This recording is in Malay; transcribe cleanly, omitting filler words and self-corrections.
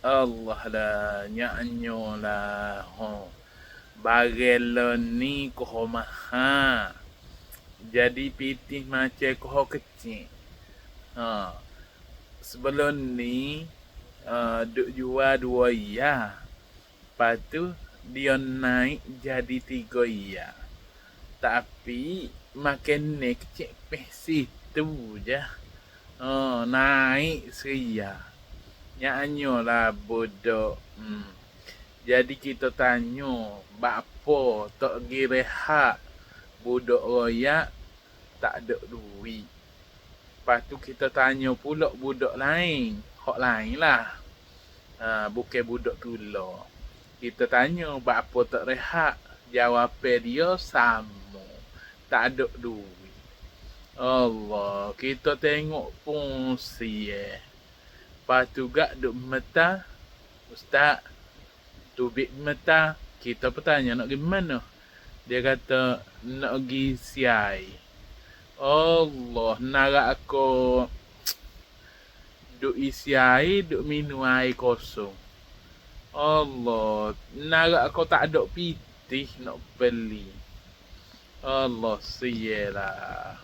Allah lah, nyanyo lah. Barelo ni koho maha. Jadi pitih macam koho kecil. Ha. Sebelum ni duk jual 2 iya. Lepas tu dia naik jadi 3 iya. Tapi makin ni kecil peh situ je. Naik seria. Nyanyo lah bodoh. Jadi kita tanya, bapa tak pergi rehat, budak royak tak ada duit. Lepas tu kita tanya pula budak lain, hak lain lah. Bukan budak tula. Kita tanya, bapa tak rehat, jawapan dia sama, tak ada duit. Allah, kita tengok pun siye. Lepas tu gak duk meta, Ustaz, tubik meta, kita bertanya nak pergi mana? Dia kata nak pergi siai. Allah, narak aku duk isi air, duk minum air kosong. Allah, narak aku tak ada pitih nak beli. Allah, siyalah.